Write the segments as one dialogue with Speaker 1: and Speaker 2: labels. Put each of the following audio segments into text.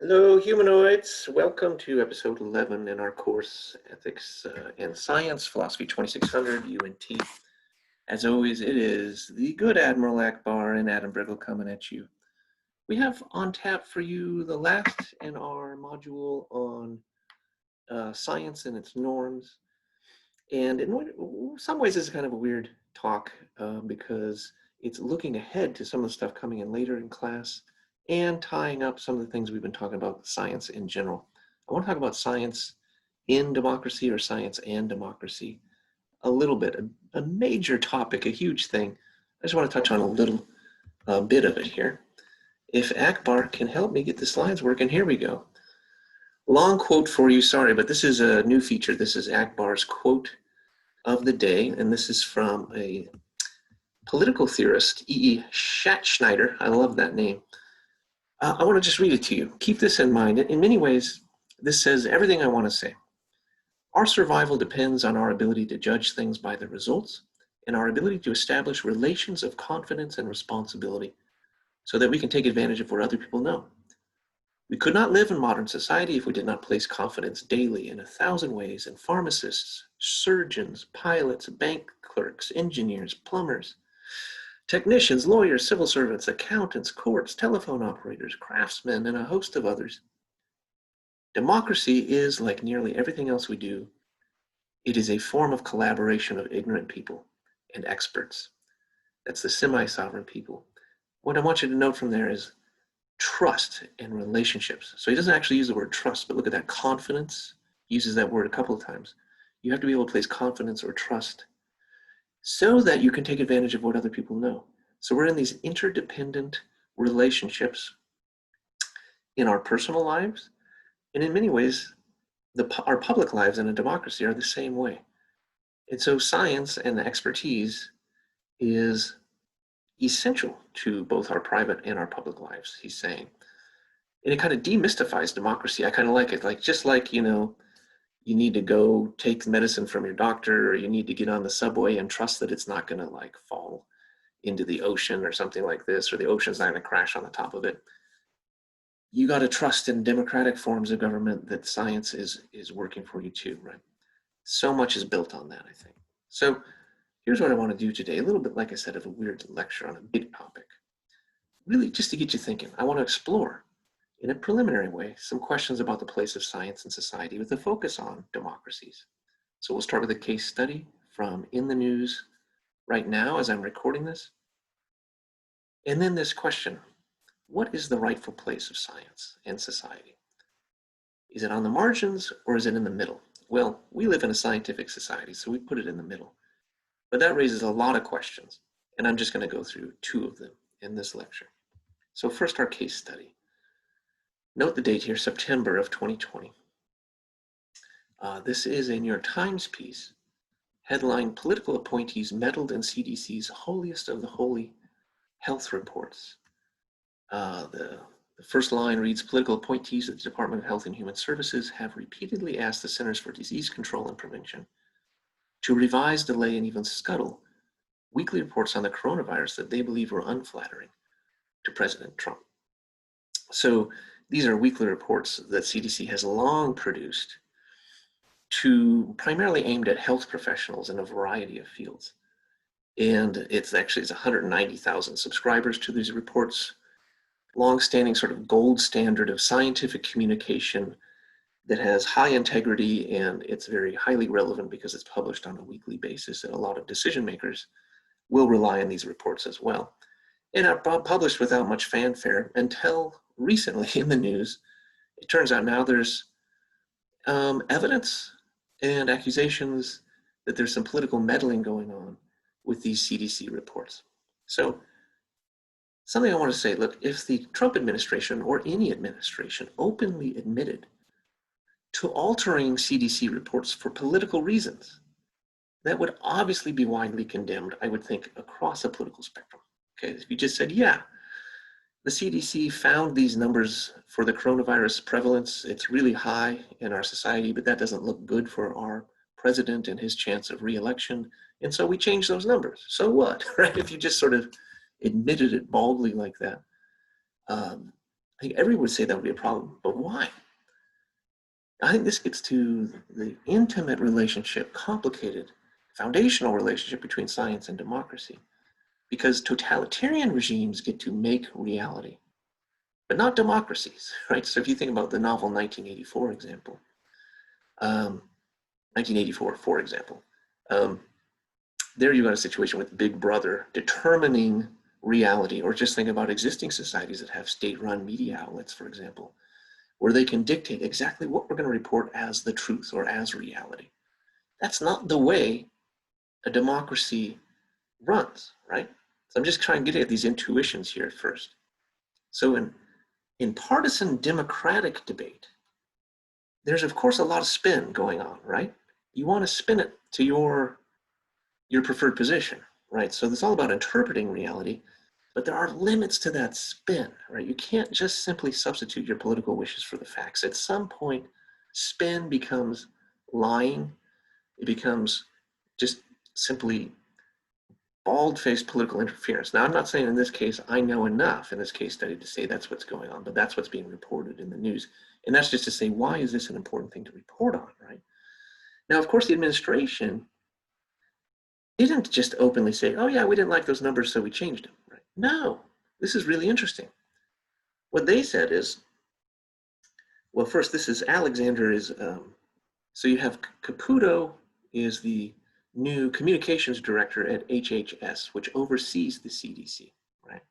Speaker 1: Hello, humanoids. Welcome to episode 11 in our course, Ethics and Science, Philosophy 2600, UNT. As always, it is the good Admiral Akbar and Adam Briggle coming at you. We have on tap for you the last in our module on science and its norms. And in some ways, this is kind of a weird talk because it's looking ahead to some of the stuff coming in later in class and tying up some of the things we've been talking about with science in general. I want to talk about science in democracy or science and democracy a little bit, a major topic, a huge thing. I just want to touch on a little bit of it here. If Akbar can help me get the slides working, here we go. Long quote for you, sorry, but this is a new feature. This is Akbar's quote of the day, and this is from a political theorist, E.E. Schattschneider. I love that name. I want to just read it to you. Keep this in mind. In many ways, this says everything I want to say. Our survival depends on our ability to judge things by their results and our ability to establish relations of confidence and responsibility so that we can take advantage of what other people know. We could not live in modern society if we did not place confidence daily in 1,000 ways in pharmacists, surgeons, pilots, bank clerks, engineers, plumbers, technicians, lawyers, civil servants, accountants, courts, telephone operators, craftsmen, and a host of others. Democracy is, like nearly everything else we do, it is a form of collaboration of ignorant people and experts. That's the semi-sovereign people. What I want you to note from there is trust and relationships. So he doesn't actually use the word trust, but look at that, confidence. He uses that word a couple of times. You have to be able to place confidence or trust so that you can take advantage of what other people know. So we're in these interdependent relationships in our personal lives, and in many ways, our public lives in a democracy are the same way. And so science and the expertise is essential to both our private and our public lives, he's saying. And it kind of demystifies democracy. I kind of like it. Like, just like, you need to go take medicine from your doctor, or you need to get on the subway and trust that it's not going to like fall into the ocean or something like this, or the ocean's not going to crash on the top of it. You got to trust in democratic forms of government that science is working for you too, right? So much is built on that, I think. So here's what I want to do today. A little bit, like I said, of a weird lecture on a big topic. Really just to get you thinking. I want to explore in a preliminary way some questions about the place of science in society with a focus on democracies. So we'll start with a case study from In the News right now as I'm recording this. And then this question: what is the rightful place of science in society? Is it on the margins or is it in the middle? Well, we live in a scientific society, so we put it in the middle. But that raises a lot of questions, and I'm just going to go through two of them in this lecture. So first, our case study. Note the date here, September of 2020. This is a New York Times piece, headline: Political Appointees Meddled in CDC's Holiest of the Holy Health Reports. The first line reads: political appointees at the Department of Health and Human Services have repeatedly asked the Centers for Disease Control and Prevention to revise, delay, and even scuttle weekly reports on the coronavirus that they believe were unflattering to President Trump. So these are weekly reports that CDC has long produced primarily aimed at health professionals in a variety of fields. And it's 190,000 subscribers to these reports, long-standing sort of gold standard of scientific communication that has high integrity, and it's very highly relevant because it's published on a weekly basis, and a lot of decision makers will rely on these reports as well. And are published without much fanfare until recently in the news. It turns out now there's evidence and accusations that there's some political meddling going on with these CDC reports. So something I want to say, look, if the Trump administration or any administration openly admitted to altering CDC reports for political reasons, that would obviously be widely condemned, I would think, across a political spectrum. Okay, if you just said, yeah, the CDC found these numbers for the coronavirus prevalence, it's really high in our society, but that doesn't look good for our president and his chance of re-election, and so we changed those numbers. So what, right? If you just sort of admitted it baldly like that, I think everyone would say that would be a problem, but why? I think this gets to the intimate relationship, complicated, foundational relationship between science and democracy, because totalitarian regimes get to make reality, but not democracies, right? So if you think about the novel 1984 example, 1984, for example, there you got a situation with Big Brother determining reality, or just think about existing societies that have state-run media outlets, for example, where they can dictate exactly what we're going to report as the truth or as reality. That's not the way a democracy runs, right? So I'm just trying to get at these intuitions here at first. So in partisan democratic debate, there's of course a lot of spin going on, right? You want to spin it to your preferred position, right? So it's all about interpreting reality, but there are limits to that spin, right? You can't just simply substitute your political wishes for the facts. At some point, spin becomes lying. It becomes just simply bald-faced political interference. Now, I'm not saying in this case I know enough in this case study to say that's what's going on, but that's what's being reported in the news. And that's just to say, why is this an important thing to report on, right? Now, of course, the administration didn't just openly say, oh yeah, we didn't like those numbers, so we changed them, right? No, this is really interesting. What they said is, well, first, this is Alexander is, so you have Caputo is the new communications director at HHS, which oversees the CDC, right?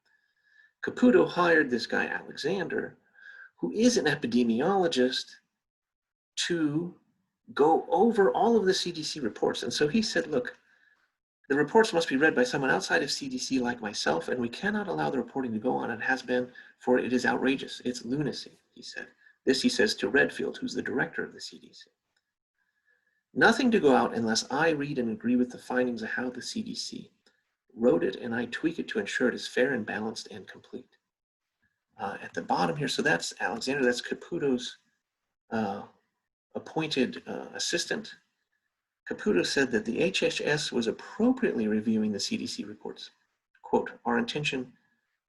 Speaker 1: Caputo hired this guy, Alexander, who is an epidemiologist, to go over all of the CDC reports. And so he said, look, the reports must be read by someone outside of CDC like myself, and we cannot allow the reporting to go on. It has been, for it is outrageous. It's lunacy, he said. This he says to Redfield, who's the director of the CDC. Nothing to go out unless I read and agree with the findings of how the CDC wrote it, and I tweak it to ensure it is fair and balanced and complete. At the bottom here, so that's Alexander, that's Caputo's appointed assistant. Caputo said that the HHS was appropriately reviewing the CDC reports. Quote, our intention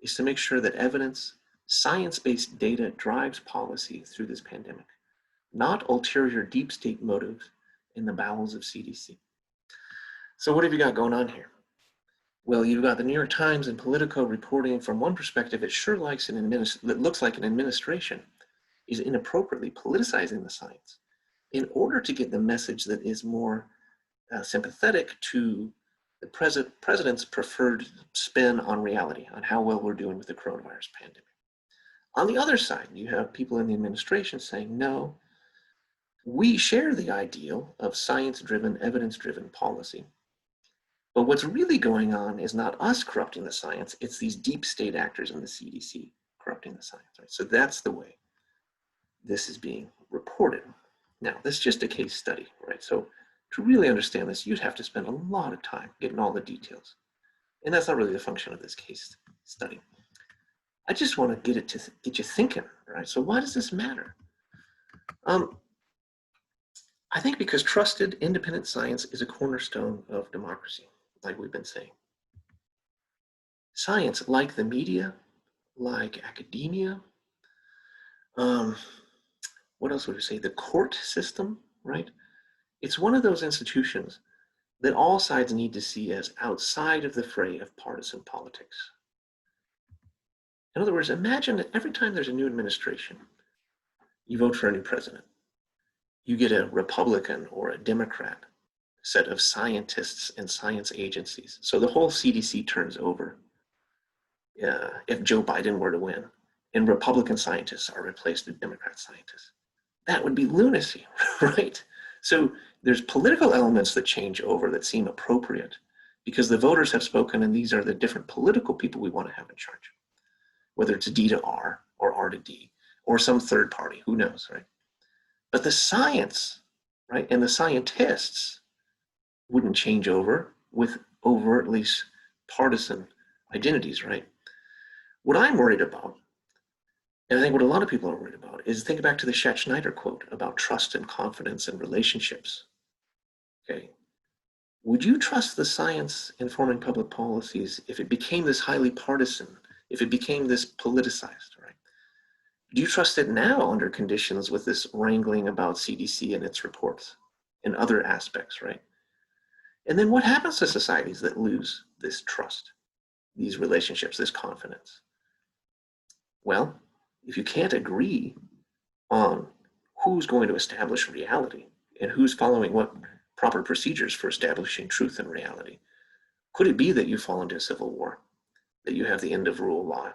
Speaker 1: is to make sure that evidence, science-based data drives policy through this pandemic, not ulterior deep state motives in the bowels of CDC. So what have you got going on here? Well, you've got the New York Times and Politico reporting from one perspective. It sure looks like an administration is inappropriately politicizing the science in order to get the message that is more sympathetic to the president's preferred spin on reality, on how well we're doing with the coronavirus pandemic. On the other side, you have people in the administration saying, no, we share the ideal of science-driven, evidence-driven policy. But what's really going on is not us corrupting the science, it's these deep state actors in the CDC corrupting the science, right? So that's the way this is being reported. Now, this is just a case study, right? So to really understand this, you'd have to spend a lot of time getting all the details. And that's not really the function of this case study. I just want to get you thinking, right? So why does this matter? I think because trusted, independent science is a cornerstone of democracy, like we've been saying. Science, like the media, like academia, what else would you say? The court system, right? It's one of those institutions that all sides need to see as outside of the fray of partisan politics. In other words, imagine that every time there's a new administration, you vote for a new president. You get a Republican or a Democrat set of scientists and science agencies. So the whole CDC turns over if Joe Biden were to win, and Republican scientists are replaced with Democrat scientists. That would be lunacy, right? So there's political elements that change over that seem appropriate because the voters have spoken and these are the different political people we want to have in charge, whether it's D to R or R to D or some third party, who knows, right? But the science, right, and the scientists wouldn't change over with overtly partisan identities, right? What I'm worried about, and I think what a lot of people are worried about, is think back to the Chet Schneider quote about trust and confidence and relationships. Okay. Would you trust the science informing public policies if it became this highly partisan, if it became this politicized, right? Do you trust it now under conditions with this wrangling about CDC and its reports and other aspects, right? And then what happens to societies that lose this trust, these relationships, this confidence? Well, if you can't agree on who's going to establish reality and who's following what proper procedures for establishing truth and reality, could it be that you fall into a civil war, that you have the end of rule law,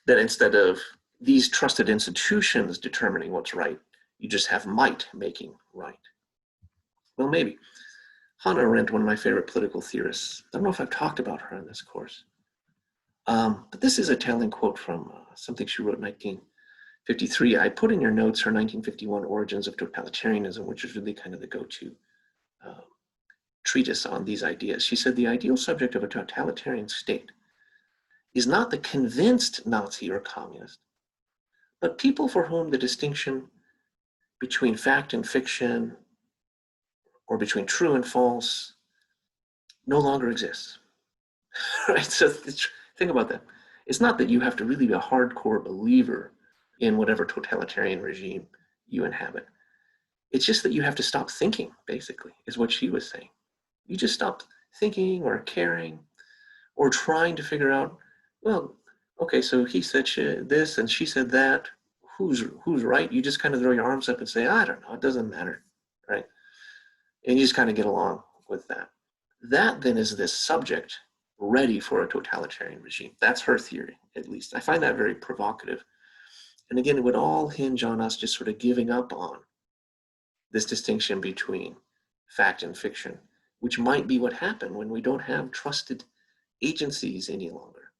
Speaker 1: that instead of these trusted institutions determining what's right, you just have might making right? Well, maybe. Hannah Arendt, one of my favorite political theorists, I don't know if I've talked about her in this course, but this is a telling quote from something she wrote in 1953. I put in your notes her 1951 Origins of Totalitarianism, which is really kind of the go-to treatise on these ideas. She said, the ideal subject of a totalitarian state is not the convinced Nazi or communist, but people for whom the distinction between fact and fiction or between true and false no longer exists. Right? So think about that. It's not that you have to really be a hardcore believer in whatever totalitarian regime you inhabit. It's just that you have to stop thinking, basically, is what she was saying. You just stop thinking or caring or trying to figure out, well, okay, so he said this and she said that. Who's right? You just kind of throw your arms up and say, I don't know, it doesn't matter, right? And you just kind of get along with that. That then is this subject ready for a totalitarian regime. That's her theory, at least. I find that very provocative. And again, it would all hinge on us just sort of giving up on this distinction between fact and fiction, which might be what happened when we don't have trusted agencies any longer.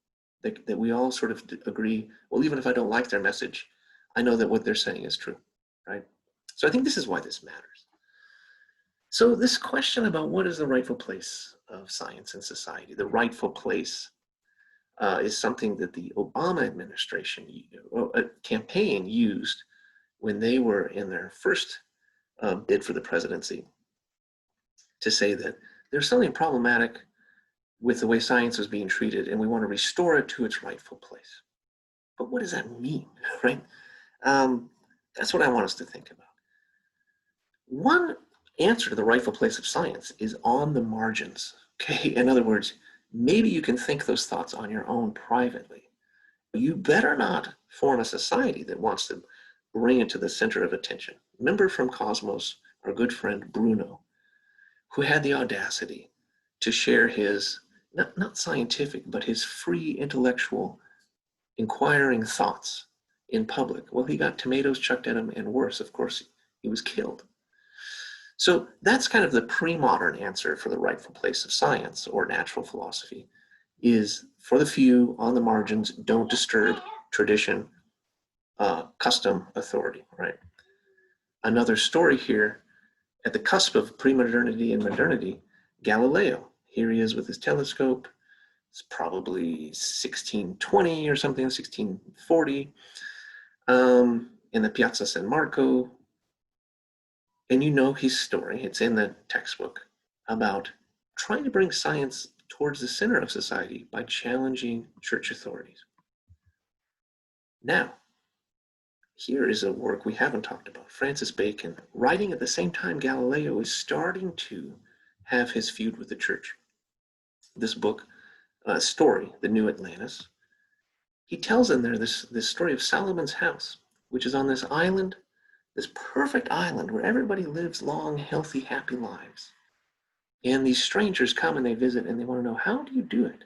Speaker 1: That we all sort of agree, well, even if I don't like their message, I know that what they're saying is true, right? So I think this is why this matters. So this question about what is the rightful place of science in society, the rightful place is something that the Obama administration campaign used when they were in their first bid for the presidency to say that there's something problematic with the way science is being treated and we want to restore it to its rightful place. But what does that mean, right? That's what I want us to think about. One answer to the rightful place of science is on the margins, okay? In other words, maybe you can think those thoughts on your own privately. But you better not form a society that wants to bring it to the center of attention. Remember from Cosmos, our good friend Bruno, who had the audacity to share his, not scientific, but his free intellectual inquiring thoughts in public. Well, he got tomatoes chucked at him, and worse, of course, he was killed. So that's kind of the pre-modern answer for the rightful place of science or natural philosophy, is for the few on the margins, don't disturb tradition, custom, authority, right? Another story here, at the cusp of pre-modernity and modernity, Galileo. Here he is with his telescope. It's probably 1620 or something, 1640, in the Piazza San Marco. And you know his story, it's in the textbook, about trying to bring science towards the center of society by challenging church authorities. Now, here is a work we haven't talked about. Francis Bacon, writing at the same time Galileo is starting to have his feud with the church. This book, story, The New Atlantis, he tells in there this story of Solomon's house, which is on this island, this perfect island where everybody lives long, healthy, happy lives. And these strangers come and they visit and they want to know, how do you do it?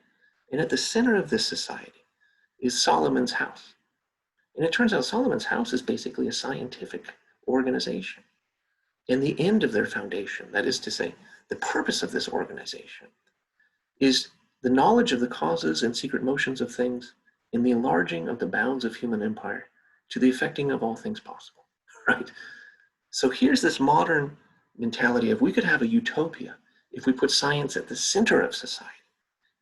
Speaker 1: And at the center of this society is Solomon's house. And it turns out Solomon's house is basically a scientific organization. And the end of their foundation, that is to say, the purpose of this organization, is the knowledge of the causes and secret motions of things in the enlarging of the bounds of human empire to the effecting of all things possible. Right? So here's this modern mentality of we could have a utopia if we put science at the center of society.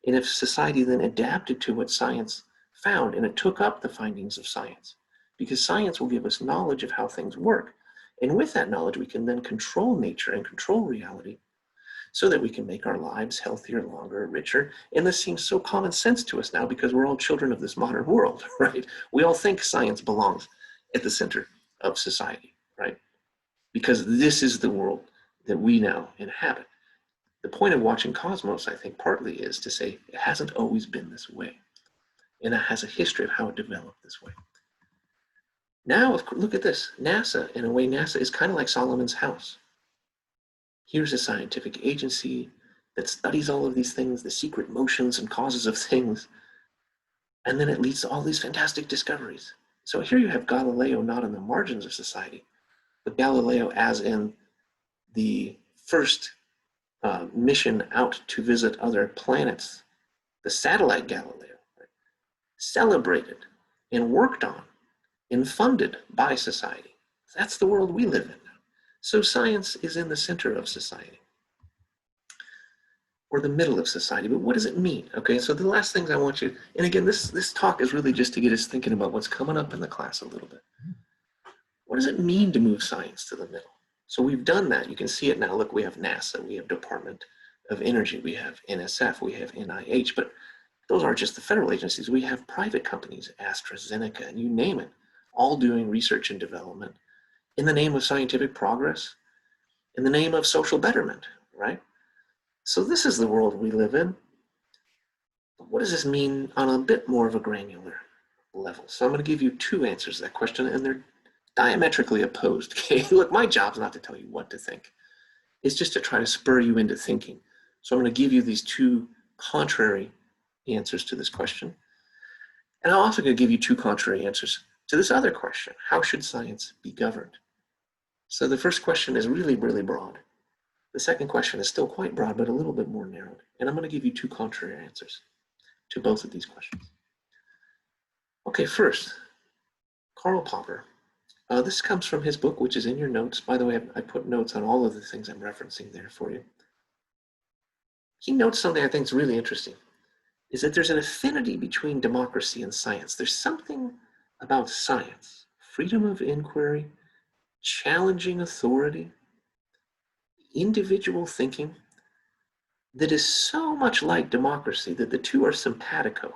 Speaker 1: And if society then adapted to what science found and it took up the findings of science, because science will give us knowledge of how things work. And with that knowledge, we can then control nature and control reality so that we can make our lives healthier, longer, richer. And this seems so common sense to us now because we're all children of this modern world, right? We all think science belongs at the center of society, right? Because this is the world that we now inhabit. The point of watching Cosmos, I think, partly is to say it hasn't always been this way. And it has a history of how it developed this way. Now, look at this. NASA, in a way, NASA is kind of like Solomon's house. Here's a scientific agency that studies all of these things, the secret motions and causes of things, and then it leads to all these fantastic discoveries. So here you have Galileo not in the margins of society, but Galileo as in the first mission out to visit other planets, the satellite Galileo, right? Celebrated and worked on and funded by society. That's the world we live in now. So science is in the center of society, or the middle of society. But what does it mean? Okay, so the last things I want you, and again, this talk is really just to get us thinking about what's coming up in the class a little bit. What does it mean to move science to the middle? So we've done that. You can see it now. Look, we have NASA, we have Department of Energy, we have NSF, we have NIH, but those aren't just the federal agencies. We have private companies, AstraZeneca, and you name it, all doing research and development in the name of scientific progress, in the name of social betterment, right? So this is the world we live in. But what does this mean on a bit more of a granular level? So I'm going to give you two answers to that question, and they're diametrically opposed. Okay, look, my job's not to tell you what to think. It's just to try to spur you into thinking. So I'm going to give you these two contrary answers to this question. And I'm also going to give you two contrary answers to this other question. How should science be governed? So the first question is really, really broad. The second question is still quite broad, but a little bit more narrowed. And I'm going to give you two contrary answers to both of these questions. Okay, first, Karl Popper. This comes from his book, which is in your notes. By the way, I put notes on all of the things I'm referencing there for you. He notes something I think is really interesting, is that there's an affinity between democracy and science. There's something about science, freedom of inquiry, challenging authority, individual thinking, that is so much like democracy that the two are simpatico.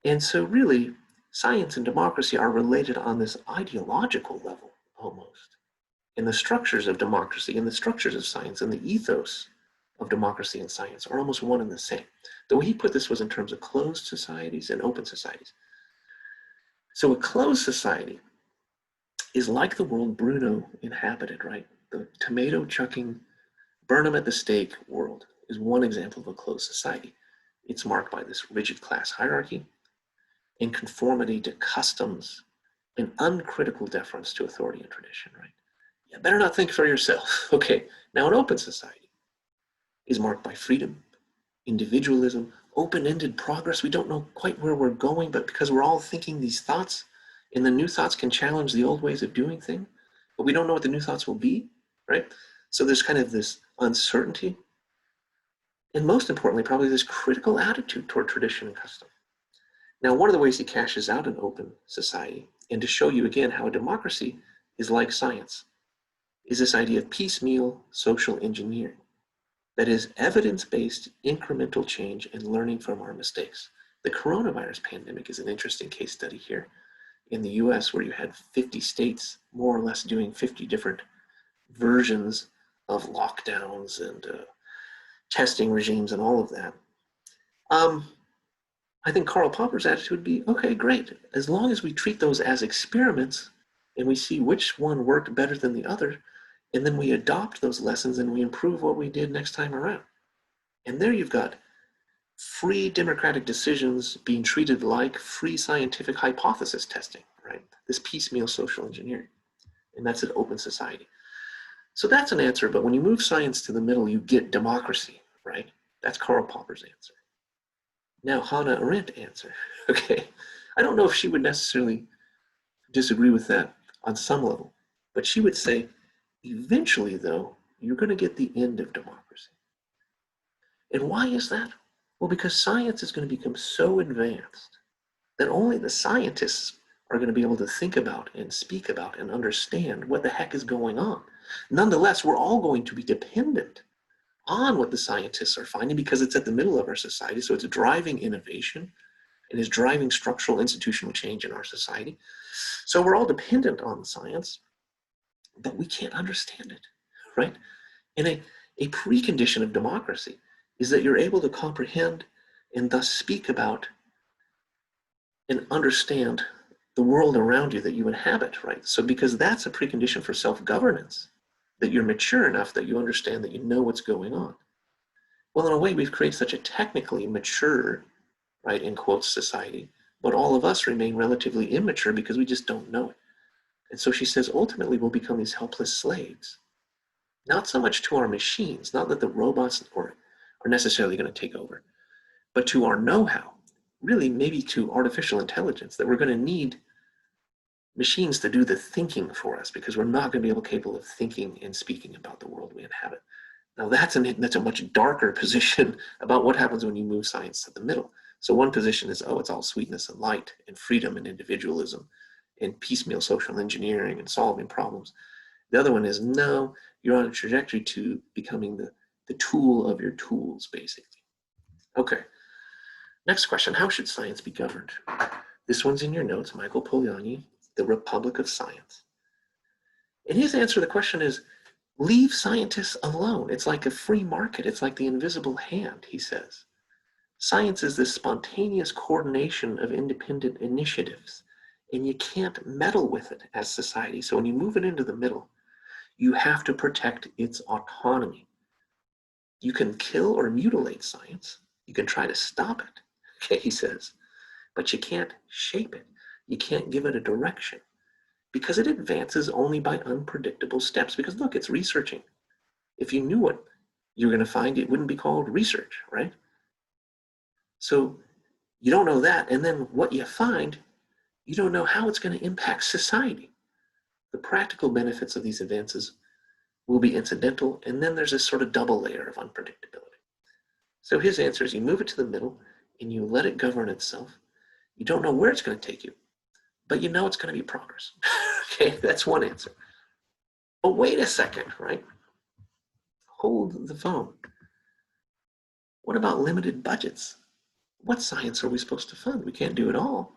Speaker 1: And so really, science and democracy are related on this ideological level, almost. And the structures of democracy and the structures of science and the ethos of democracy and science are almost one and the same. The way he put this was in terms of closed societies and open societies. So a closed society is like the world Bruno inhabited, right? The tomato chucking, burn them at the stake world is one example of a closed society. It's marked by this rigid class hierarchy and conformity to customs and uncritical deference to authority and tradition, right? You better not think for yourself. Okay, now an open society is marked by freedom, individualism, open-ended progress. We don't know quite where we're going, but because we're all thinking these thoughts, and the new thoughts can challenge the old ways of doing things, but we don't know what the new thoughts will be, right? So there's kind of this uncertainty, and most importantly, probably this critical attitude toward tradition and custom. Now, one of the ways he cashes out an open society, and to show you again how a democracy is like science, is this idea of piecemeal social engineering. That is evidence-based incremental change and learning from our mistakes. The coronavirus pandemic is an interesting case study here in the US, where you had 50 states more or less doing 50 different versions of lockdowns and testing regimes and all of that. I think Karl Popper's attitude would be, okay, great. As long as we treat those as experiments and we see which one worked better than the other, and then we adopt those lessons and we improve what we did next time around. And there you've got free democratic decisions being treated like free scientific hypothesis testing, right? This piecemeal social engineering. And that's an open society. So that's an answer, but when you move science to the middle, you get democracy, right? That's Karl Popper's answer. Now Hannah Arendt answer, okay? I don't know if she would necessarily disagree with that on some level, but she would say, eventually though, you're gonna get the end of democracy. And why is that? Well, because science is gonna become so advanced that only the scientists are gonna be able to think about and speak about and understand what the heck is going on. Nonetheless, we're all going to be dependent on what the scientists are finding because it's at the middle of our society, so it's driving innovation. and is driving structural institutional change in our society. So we're all dependent on science, but we can't understand it, right? And a precondition of democracy is that you're able to comprehend and thus speak about and understand the world around you that you inhabit, right? So because that's a precondition for self-governance, that you're mature enough that you understand that you know what's going on. Well, in a way, we've created such a technically mature, right, in quotes, society, but all of us remain relatively immature because we just don't know it. And so she says, ultimately, we'll become these helpless slaves, not so much to our machines, not that the robots are necessarily going to take over, but to our know-how, really maybe to artificial intelligence, that we're going to need machines to do the thinking for us because we're not going to be able capable of thinking and speaking about the world we inhabit. Now that's a much darker position about what happens when you move science to the middle. So one position is, oh, it's all sweetness and light and freedom and individualism and piecemeal social engineering and solving problems. The other one is, no, you're on a trajectory to becoming the tool of your tools, basically. Okay, next question, how should science be governed? This one's in your notes, Michael Polanyi, The Republic of Science. And his answer to the question is, leave scientists alone. It's like a free market. It's like the invisible hand, he says. Science is this spontaneous coordination of independent initiatives, and you can't meddle with it as society. So when you move it into the middle, you have to protect its autonomy. You can kill or mutilate science. You can try to stop it, okay, he says, but you can't shape it. You can't give it a direction because it advances only by unpredictable steps. Because look, it's researching. If you knew what you were going to find, it wouldn't be called research, right? So you don't know that. And then what you find, you don't know how it's going to impact society. The practical benefits of these advances will be incidental. And then there's this sort of double layer of unpredictability. So his answer is you move it to the middle and you let it govern itself. You don't know where it's going to take you, but you know it's going to be progress. Okay, that's one answer. But wait a second, right? Hold the phone. What about limited budgets? What science are we supposed to fund? We can't do it all.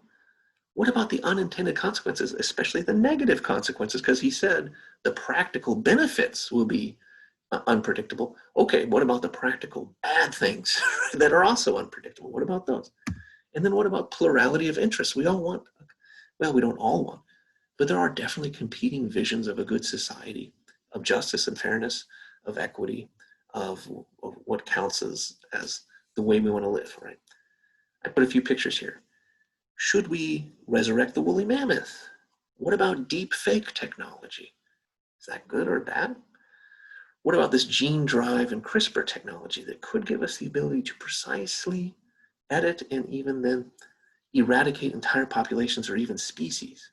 Speaker 1: What about the unintended consequences, especially the negative consequences? Because he said the practical benefits will be unpredictable. Okay, what about the practical bad things that are also unpredictable? What about those? And then what about plurality of interests? We all want, well, we don't all want, but there are definitely competing visions of a good society, of justice and fairness, of equity, of what counts as the way we want to live, right? I put a few pictures here. Should we resurrect the woolly mammoth? What about deep fake technology? Is that good or bad? What about this gene drive and CRISPR technology that could give us the ability to precisely edit and even then eradicate entire populations or even species?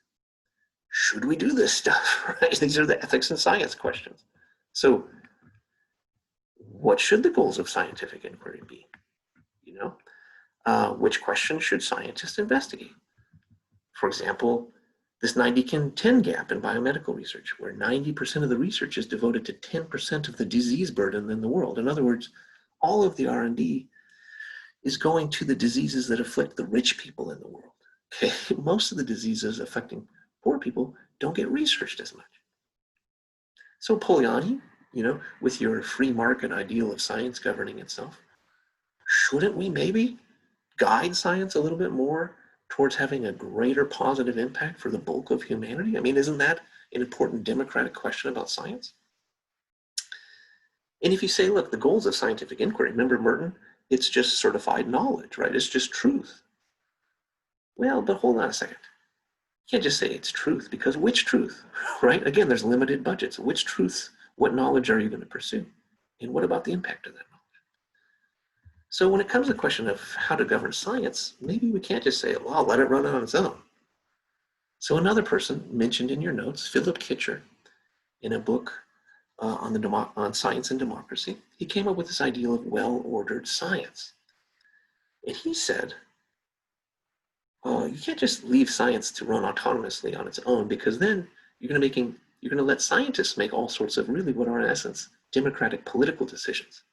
Speaker 1: Should we do this stuff, right? These are the ethics and science questions. So what should the goals of scientific inquiry be? You know, which questions should scientists investigate? For example, this 90-10 gap in biomedical research, where 90% of the research is devoted to 10% of the disease burden in the world. In other words, all of the R&D is going to the diseases that afflict the rich people in the world. Okay, most of the diseases affecting poor people don't get researched as much. So Polanyi, you know, with your free market ideal of science governing itself, shouldn't we maybe guide science a little bit more towards having a greater positive impact for the bulk of humanity? I mean, isn't that an important democratic question about science? And if you say, look, the goals of scientific inquiry, remember Merton, it's just certified knowledge, right? It's just truth. Well, but hold on a second. You can't just say it's truth, because which truth, right? Again, there's limited budgets. Which truths, what knowledge are you going to pursue? And what about the impact of that knowledge? So when it comes to the question of how to govern science, maybe we can't just say, well, let it run on its own. So another person mentioned in your notes, Philip Kitcher, in a book on science and democracy, he came up with this ideal of well-ordered science. And he said, you can't just leave science to run autonomously on its own, because then you're going to let scientists make all sorts of really what are in essence democratic political decisions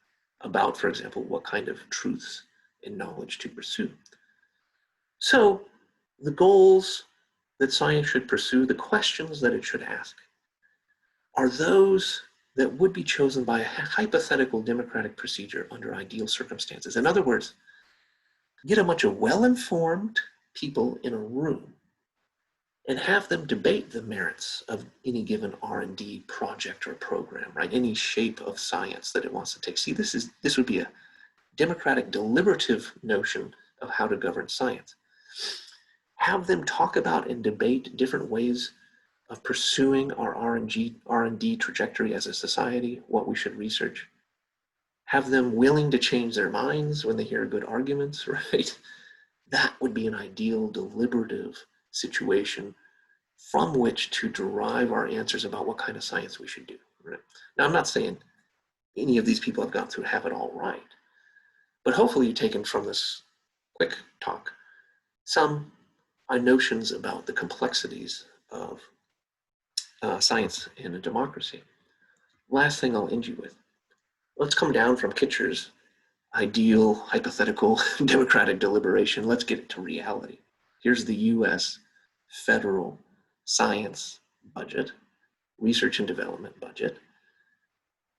Speaker 1: about, for example, what kind of truths and knowledge to pursue. So the goals that science should pursue, the questions that it should ask, are those that would be chosen by a hypothetical democratic procedure under ideal circumstances. In other words, get a bunch of well-informed people in a room and have them debate the merits of any given R&D project or program, right? Any shape of science that it wants to take. See, this would be a democratic deliberative notion of how to govern science. Have them talk about and debate different ways of pursuing our R&D trajectory as a society, what we should research. Have them willing to change their minds when they hear good arguments, right? That would be an ideal deliberative situation from which to derive our answers about what kind of science we should do. Right? Now, I'm not saying any of these people I've gone through have it all right, but hopefully you've taken from this quick talk some notions about the complexities of science in a democracy. Last thing I'll end you with. Let's come down from Kitcher's ideal, hypothetical, democratic deliberation. Let's get it to reality. Here's the US federal science budget, research and development budget.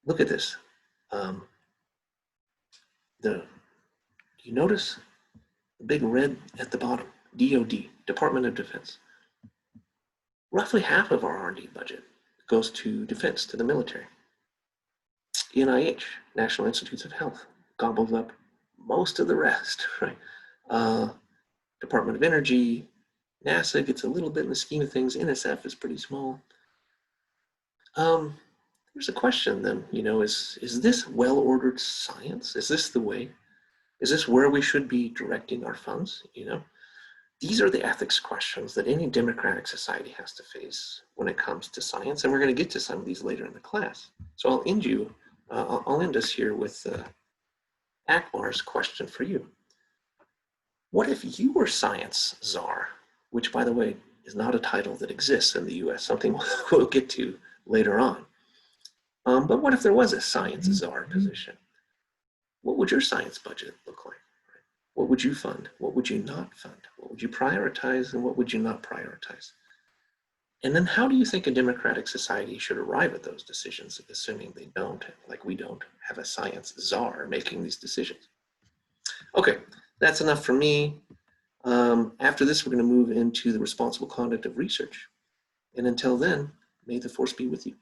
Speaker 1: Look at this. You notice the big red at the bottom, DoD, Department of Defense. Roughly half of our R&D budget goes to defense, to the military. NIH, National Institutes of Health, gobbles up most of the rest, right? Department of Energy, NASA gets a little bit in the scheme of things. NSF is pretty small. There's a question then, is this well-ordered science? Is this the way? Is this where we should be directing our funds? These are the ethics questions that any democratic society has to face when it comes to science, and we're going to get to some of these later in the class. So I'll end us here with Akbar's question for you. What if you were science czar, which, by the way, is not a title that exists in the US, something we'll get to later on. But what if there was a science czar position? What would your science budget look like? What would you fund? What would you not fund? What would you prioritize and what would you not prioritize? And then how do you think a democratic society should arrive at those decisions, assuming they don't, like we don't, have a science czar making these decisions? Okay, that's enough for me. After this, we're going to move into the responsible conduct of research. And until then, may the force be with you.